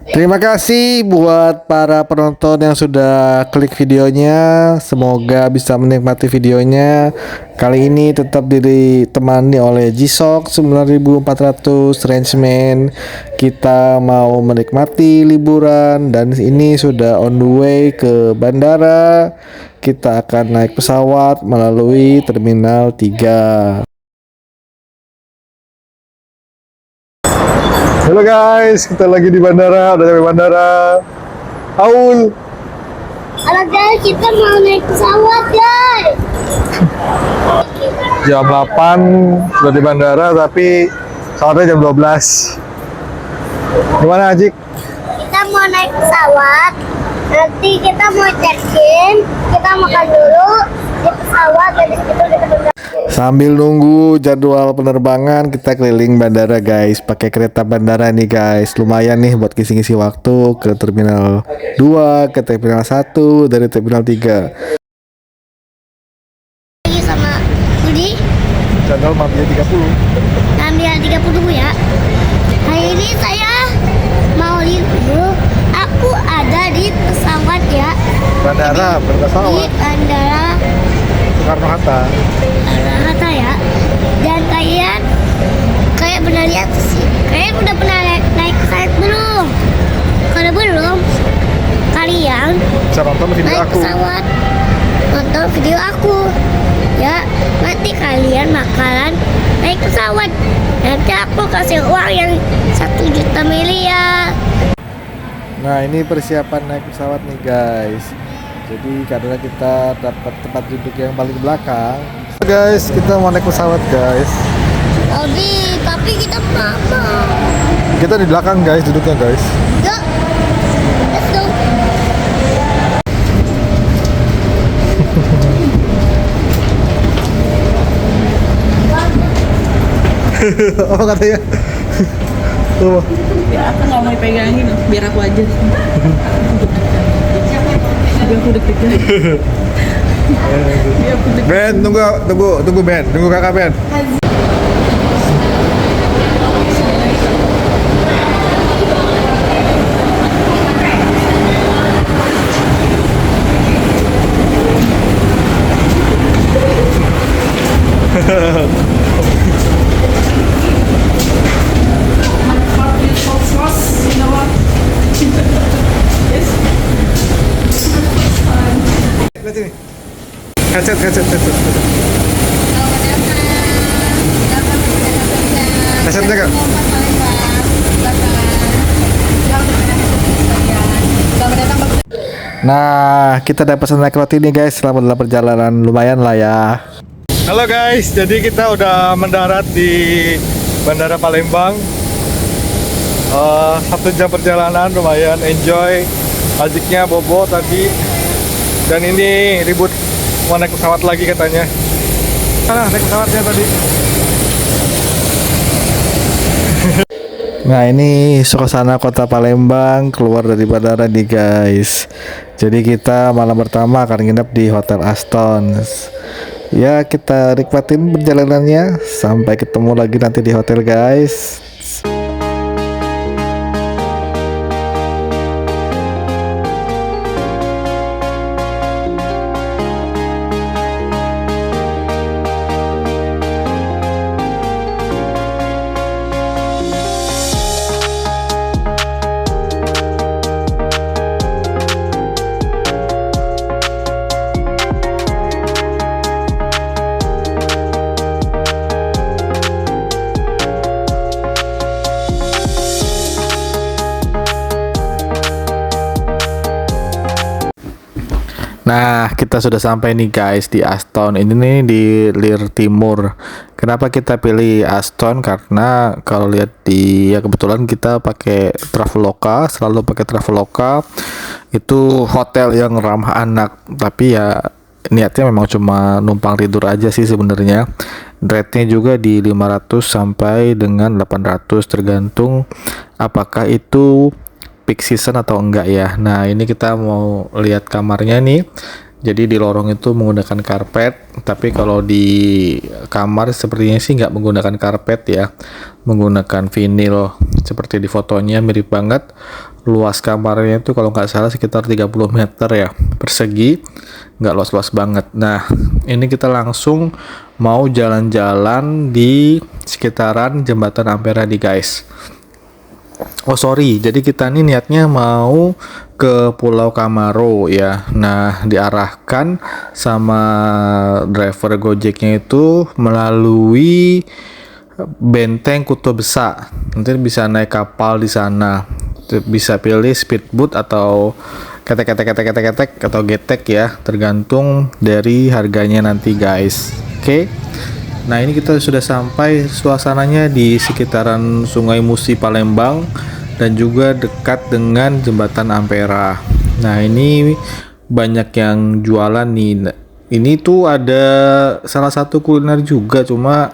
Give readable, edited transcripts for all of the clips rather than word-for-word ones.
Terima kasih buat para penonton yang sudah klik videonya. Semoga bisa menikmati videonya. Kali ini tetap ditemani oleh G-Shock 9400 Rangeman. Kita mau menikmati liburan dan ini sudah on the way ke bandara. Kita akan naik pesawat melalui Terminal 3. Halo guys, kita lagi di bandara, udah sampai bandara. Aul. Halo guys, kita mau naik pesawat guys. Jam 8 sudah di bandara, tapi pesawatnya jam 12. Gimana Ajik? Kita mau naik pesawat. Nanti kita mau check-in, kita makan dulu di pesawat, dari situ kita berangkat. Sambil nunggu jadwal penerbangan, kita keliling bandara guys, pakai kereta bandara nih guys. Lumayan nih buat ngisi-ngisi waktu ke Terminal 2, ke Terminal 1, dari Terminal 3. Lagi sama Budi, Channel Mafia 30. ambil 30 ya. Hari ini saya mau libur. Aku ada di pesawat ya. Bandara, Di bandara Soekarno-Hatta. Hatta ya. Dan kalian kayak pernah lihat sih. Kalian udah pernah naik pesawat belum? Kalau belum, kalian Bisa nonton video naik aku. pesawat, nonton video aku ya. Nanti kalian bakalan naik pesawat. Nanti aku kasih uang yang 1 juta miliar. Nah, ini persiapan naik pesawat nih guys. Jadi karena kita dapat tempat duduk yang paling belakang, guys, kita mau naik pesawat guys. Tapi kita mama. Kita di belakang guys, duduknya guys. Yuk, let's go. Apa katanya? Tuh. Ya aku nggak mau dipegangin loh, biar aku aja. Biar aku deg-degan. Biar aku deg-degan. Ben, tunggu Ben, tunggu kakak Ben. Lihat sini. Headset. Headsetnya kak. Nah, kita dapat snack roti nih guys selama dalam perjalanan, lumayan lah ya. Halo guys, jadi kita udah mendarat di Bandara Palembang. 1 jam perjalanan, lumayan enjoy. Ajiknya bobo tadi. Dan ini ribut mau naik pesawat lagi katanya. Sana naik pesawatnya tadi. Nah, ini suasana kota Palembang keluar dari bandara nih guys. Jadi kita malam pertama akan nginep di Hotel Aston. Ya, kita nikmatin perjalanannya. Sampai ketemu lagi nanti di hotel guys. Nah, kita sudah sampai nih guys di Aston. Ini nih di Lir Timur. Kenapa kita pilih Aston? Karena kalau lihat ya kebetulan kita pakai Traveloka, selalu pakai Traveloka. Itu hotel yang ramah anak, tapi ya niatnya memang cuma numpang tidur aja sih sebenarnya. Rate-nya juga di 500 sampai dengan 800 tergantung apakah itu peak season atau enggak ya. Nah, ini kita mau lihat kamarnya nih. Jadi di lorong itu menggunakan karpet, tapi kalau di kamar sepertinya sih nggak menggunakan karpet ya, menggunakan vinil seperti di fotonya, mirip banget. Luas kamarnya itu kalau nggak salah sekitar 30 meter ya persegi, nggak luas-luas banget. Nah, ini kita langsung mau jalan-jalan di sekitaran jembatan Ampera nih guys. Oh sorry, jadi kita nih niatnya mau ke Pulau Kamaro ya. Nah, diarahkan sama driver Gojeknya itu melalui Benteng Kuto Besa. Nanti bisa naik kapal di sana. Bisa pilih speedboat atau ketek atau getek ya, tergantung dari harganya nanti guys. Oke. Nah, ini kita sudah sampai, suasananya di sekitaran Sungai Musi Palembang dan juga dekat dengan jembatan Ampera. Nah, ini banyak yang jualan nih. Ini tuh ada salah satu kuliner juga, cuma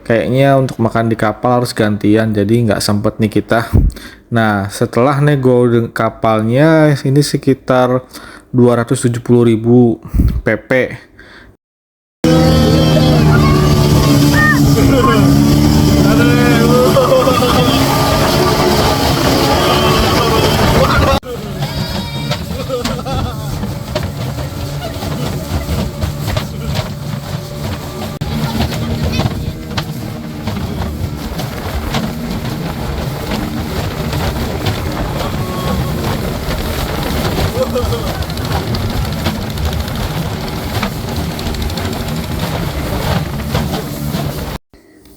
kayaknya untuk makan di kapal harus gantian, jadi nggak sempet nih kita. Nah, setelah nego kapalnya ini sekitar 270.000 PP.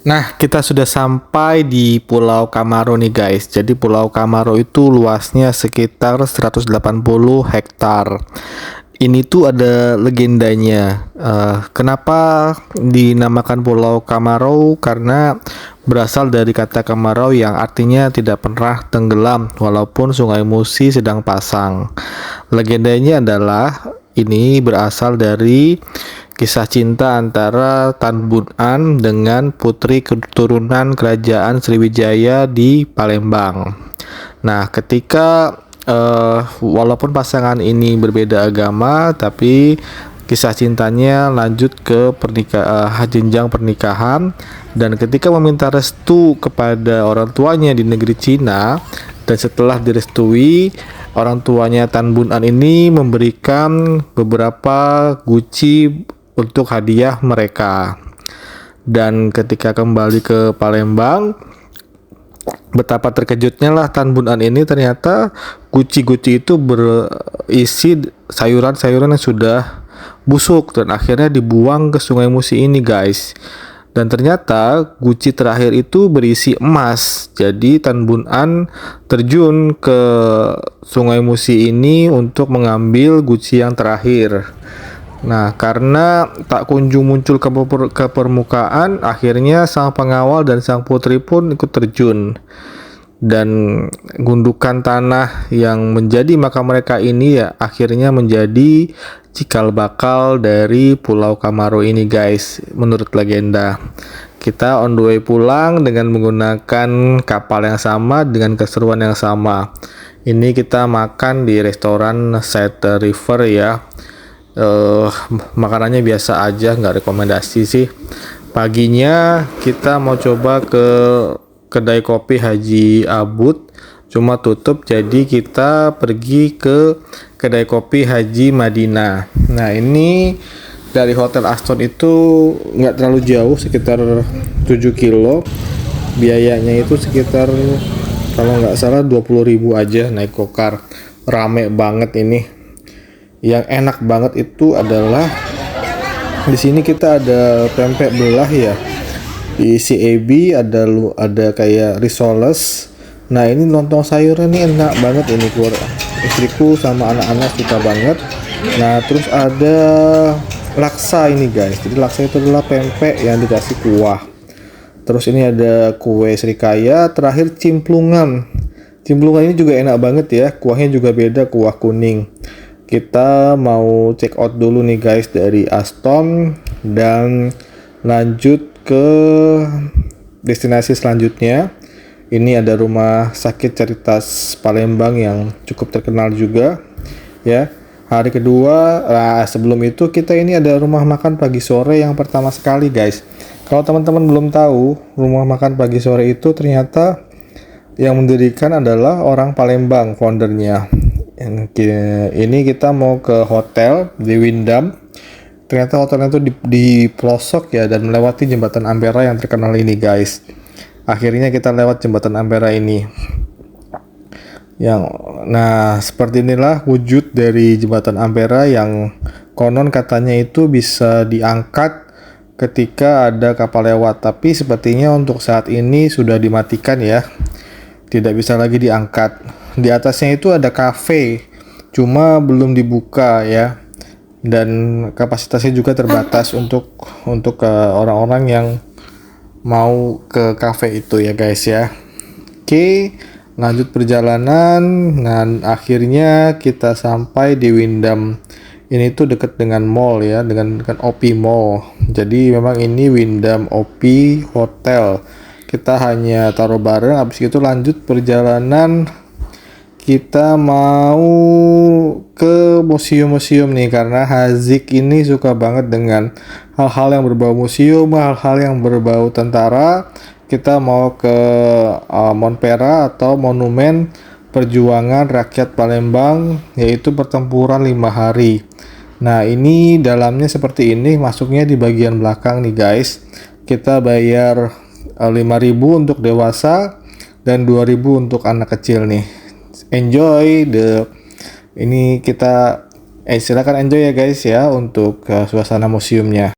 Nah, kita sudah sampai di Pulau Kamaro nih guys. Jadi Pulau Kamaro itu luasnya sekitar 180 hektar. Ini tuh ada legendanya. Kenapa dinamakan Pulau Kamaro? Karena berasal dari kata kemarau yang artinya tidak pernah tenggelam walaupun Sungai Musi sedang pasang. Legendanya adalah ini berasal dari kisah cinta antara Tan Bun An dengan putri keturunan kerajaan Sriwijaya di Palembang. Nah, ketika walaupun pasangan ini berbeda agama, tapi kisah cintanya lanjut ke jenjang pernikahan, dan ketika meminta restu kepada orang tuanya di negeri Cina, dan setelah direstui, orang tuanya Tan Bun An ini memberikan beberapa guci untuk hadiah mereka. Dan ketika kembali ke Palembang, betapa terkejutnya lah Tan Bun An ini, ternyata guci-guci itu berisi sayuran-sayuran yang sudah busuk dan akhirnya dibuang ke Sungai Musi ini guys. Dan ternyata guci terakhir itu berisi emas. Jadi Tan Bun An terjun ke Sungai Musi ini untuk mengambil guci yang terakhir. Nah, karena tak kunjung muncul ke permukaan, akhirnya sang pengawal dan sang putri pun ikut terjun. Dan gundukan tanah yang menjadi makam mereka ini ya akhirnya menjadi cikal bakal dari Pulau Kamaro ini guys, menurut legenda. Kita on the way pulang dengan menggunakan kapal yang sama dengan keseruan yang sama. Ini kita makan di restoran Side River ya. Makanannya biasa aja, nggak rekomendasi sih. Paginya kita mau coba ke kedai kopi Haji Abud, cuma tutup, jadi kita pergi ke kedai kopi Haji Madinah. Nah, ini dari Hotel Aston itu nggak terlalu jauh, sekitar 7 kilo. Biayanya itu sekitar kalau nggak salah 20.000 aja naik gokar. Rame banget ini. Yang enak banget itu adalah di sini kita ada pempek belah ya, diisi ebi, ada kayak risoles. Nah, ini lontong sayurnya nih enak banget ini, keluar istriku sama anak-anak suka banget. Nah, terus ada laksa ini guys. Jadi laksa itu adalah pempek yang dikasih kuah. Terus ini ada kue serikaya, terakhir cimplungan. Cimplungan ini juga enak banget ya, kuahnya juga beda, kuah kuning. Kita mau check out dulu nih guys dari Aston dan lanjut ke destinasi selanjutnya. Ini ada rumah sakit Caritas Palembang yang cukup terkenal juga ya. Hari kedua, sebelum itu kita ini ada rumah makan pagi sore yang pertama sekali guys. Kalau teman-teman belum tahu, rumah makan pagi sore itu ternyata yang mendirikan adalah orang Palembang, foundernya. Ini kita mau ke hotel di Windam. Ternyata hotelnya itu di pelosok ya, dan melewati jembatan Ampera yang terkenal ini guys. Akhirnya kita lewat jembatan Ampera ini. Nah, seperti inilah wujud dari jembatan Ampera yang konon katanya itu bisa diangkat ketika ada kapal lewat, tapi sepertinya untuk saat ini sudah dimatikan ya. Tidak bisa lagi diangkat. Di atasnya itu ada kafe, cuma belum dibuka ya. Dan kapasitasnya juga terbatas untuk orang-orang yang mau ke kafe itu ya guys ya. Oke, lanjut perjalanan. Dan akhirnya kita sampai di Windam. Ini tuh dekat dengan mall ya, dengan OP Mall. Jadi memang ini Windam OP Hotel. Kita hanya taruh bareng, habis itu lanjut perjalanan. Kita mau ke museum-museum nih, karena Hazik ini suka banget dengan hal-hal yang berbau museum, hal-hal yang berbau tentara. Kita mau ke Monpera atau Monumen Perjuangan Rakyat Palembang, yaitu pertempuran 5 hari. Nah, ini dalamnya seperti ini, masuknya di bagian belakang nih guys. Kita bayar 5.000 untuk dewasa dan 2.000 untuk anak kecil nih. Enjoy ini kita silakan enjoy ya guys ya untuk suasana museumnya.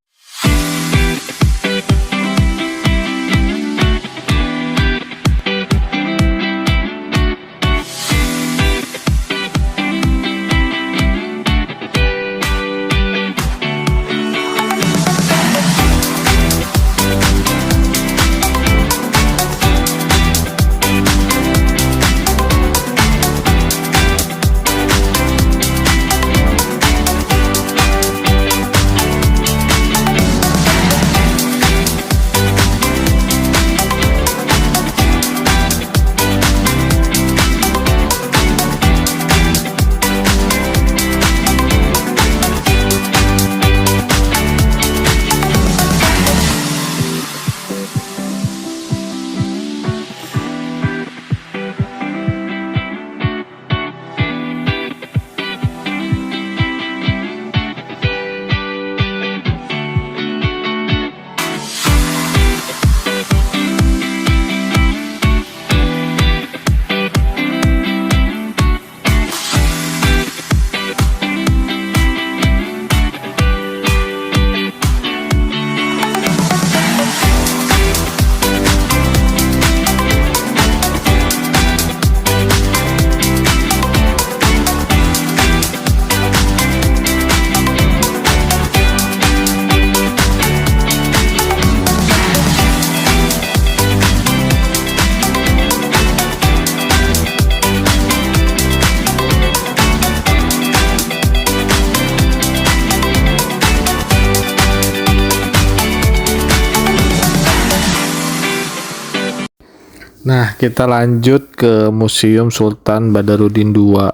Nah, kita lanjut ke Museum Sultan Badarudin II.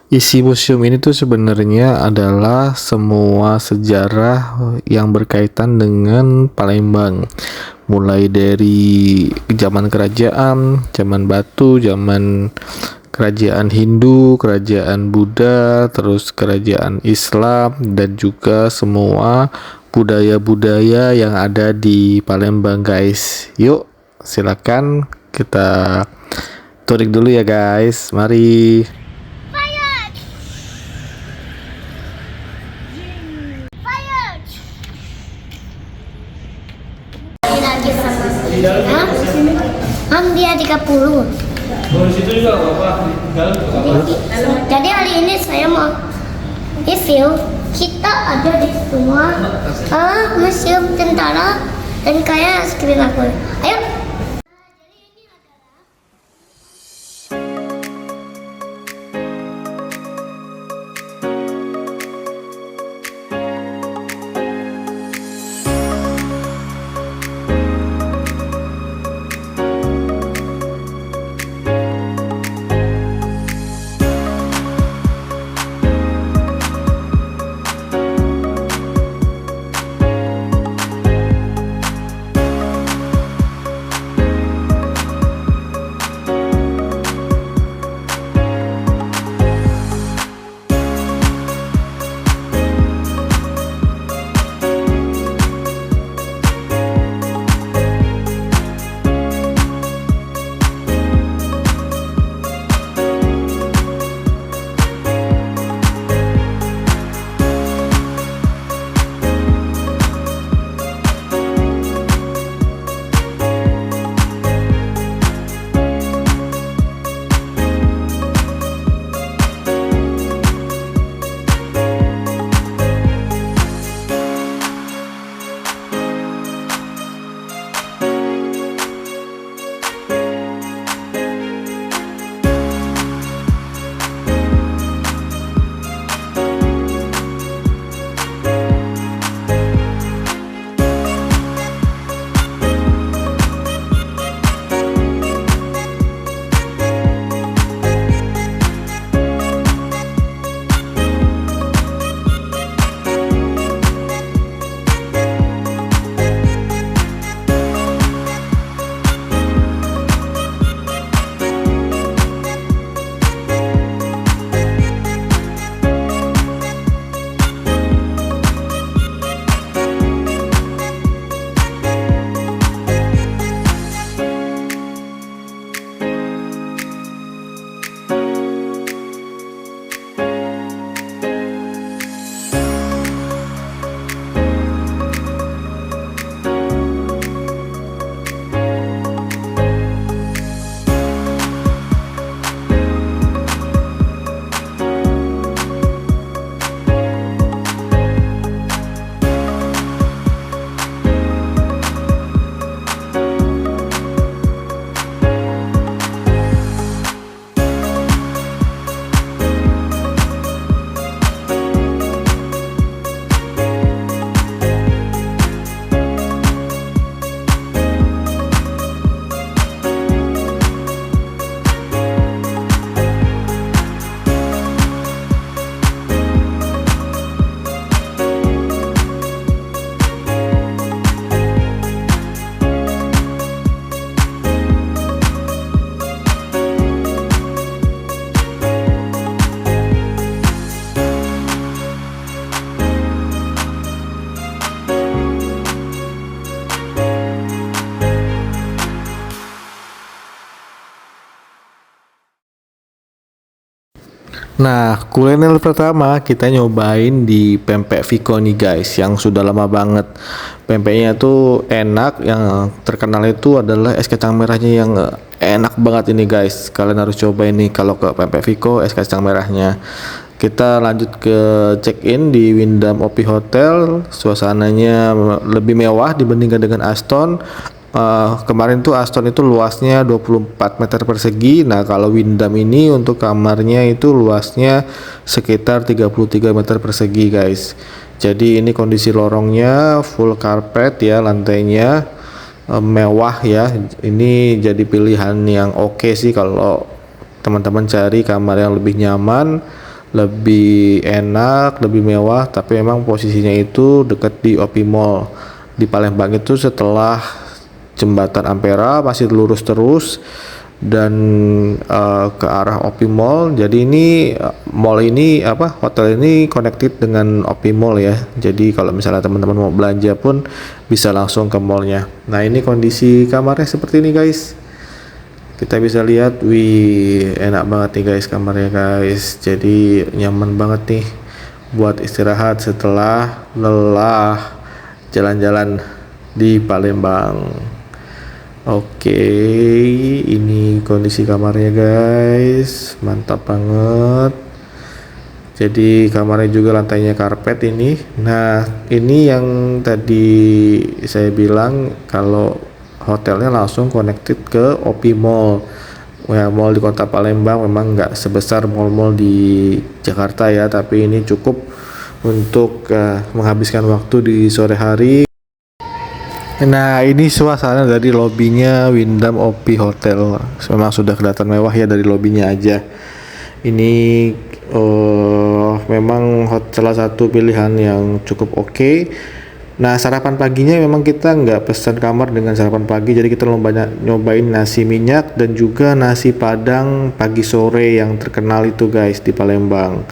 Isi museum ini tuh sebenarnya adalah semua sejarah yang berkaitan dengan Palembang. Mulai dari zaman kerajaan, zaman batu, zaman kerajaan Hindu, kerajaan Buddha, terus kerajaan Islam, dan juga semua budaya-budaya yang ada di Palembang guys. Yuk, silakan kita turik dulu ya guys. Mari. Lagi sama dia 30. Jadi hari ini saya mau review. Kita ada di semua museum tentara dan kayak screen aku. Ayo. Nah, kuliner pertama kita nyobain di Pempek Viko nih guys, yang sudah lama banget. Pempeknya tuh enak, yang terkenal itu adalah es kacang merahnya yang enak banget ini guys. Kalian harus coba ini kalau ke Pempek Viko es kacang merahnya. Kita lanjut ke check in di Wyndham Opi Hotel. Suasananya lebih mewah dibandingkan dengan Aston. Kemarin tuh Aston itu luasnya 24 meter persegi. Nah, kalau Wyndham ini untuk kamarnya itu luasnya sekitar 33 meter persegi guys. Jadi ini kondisi lorongnya full carpet ya, lantainya mewah ya. Ini jadi pilihan yang oke sih kalau teman-teman cari kamar yang lebih nyaman, lebih enak, lebih mewah. Tapi memang posisinya itu dekat di Opi Mall di Palembang, itu setelah jembatan Ampera, masih lurus terus dan ke arah Opi Mall. Jadi ini mall ini hotel ini connected dengan Opi Mall ya. Jadi kalau misalnya teman-teman mau belanja pun bisa langsung ke mallnya. Nah, ini kondisi kamarnya seperti ini guys. Kita bisa lihat, wih enak banget nih guys kamarnya guys. Jadi nyaman banget nih buat istirahat setelah lelah jalan-jalan di Palembang. Oke, ini kondisi kamarnya guys, mantap banget. Jadi kamarnya juga lantainya karpet ini. Nah, ini yang tadi saya bilang kalau hotelnya langsung connected ke Opi Mall. Ya, mall di kota Palembang memang nggak sebesar mall-mall di Jakarta ya, tapi ini cukup untuk menghabiskan waktu di sore hari. Nah, ini suasana dari lobinya Wyndham Opi Hotel. Memang sudah kelihatan mewah ya dari lobinya aja. Ini memang salah satu pilihan yang cukup oke. Nah, sarapan paginya memang kita nggak pesan kamar dengan sarapan pagi, jadi kita nyobain nasi minyak dan juga nasi padang pagi sore yang terkenal itu guys di Palembang.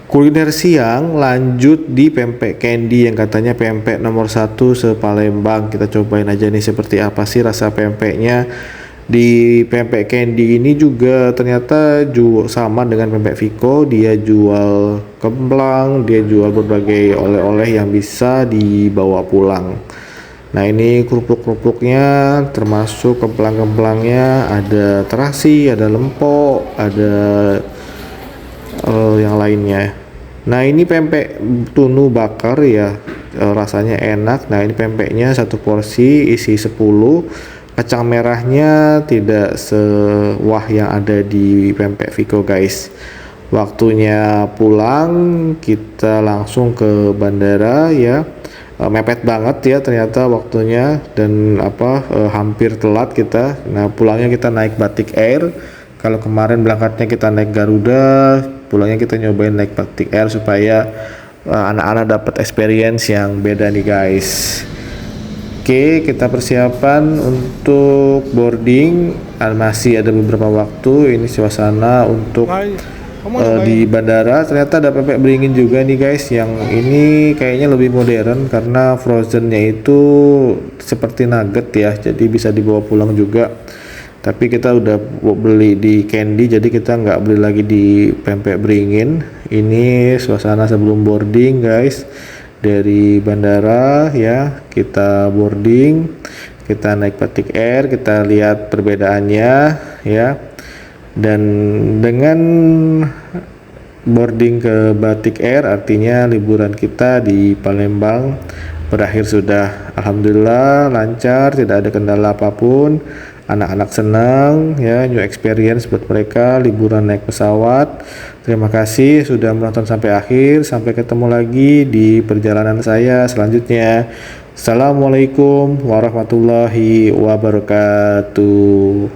Kuliner siang lanjut di pempek candy yang katanya pempek nomor 1 se-Palembang. Kita cobain aja nih seperti apa sih rasa pempeknya. Di pempek candy ini juga ternyata sama dengan pempek Viko, dia jual kemplang, dia jual berbagai oleh-oleh yang bisa dibawa pulang. Nah, ini kerupuk-kerupuknya termasuk kemplang-kemplangnya, ada terasi, ada lempok, ada yang lainnya. Nah, ini pempek tunu bakar ya, rasanya enak. Nah, ini pempeknya satu porsi isi 10. Kacang merahnya tidak sewah yang ada di pempek Viko guys. Waktunya pulang kita langsung ke bandara ya. Mepet banget ya ternyata waktunya, dan hampir telat kita. Nah, pulangnya kita naik Batik Air. Kalau kemarin berangkatnya kita naik Garuda, pulangnya kita nyobain naik Batik Air supaya anak-anak dapat experience yang beda nih guys. Oke, kita persiapan untuk boarding. Masih ada beberapa waktu. Ini suasana untuk di bandara. Ternyata ada pempek beringin juga nih guys. Yang ini kayaknya lebih modern karena frozennya itu seperti nugget ya, jadi bisa dibawa pulang juga. Tapi kita udah beli di candy, jadi kita nggak beli lagi di pempek beringin. Ini suasana sebelum boarding guys. Dari bandara ya, kita boarding, kita naik Batik Air, kita lihat perbedaannya ya. Dan dengan boarding ke Batik Air artinya liburan kita di Palembang berakhir sudah. Alhamdulillah lancar, tidak ada kendala apapun. Anak-anak senang ya, new experience buat mereka liburan naik pesawat. Terima kasih sudah menonton sampai akhir. Sampai ketemu lagi di perjalanan saya selanjutnya. Assalamualaikum warahmatullahi wabarakatuh.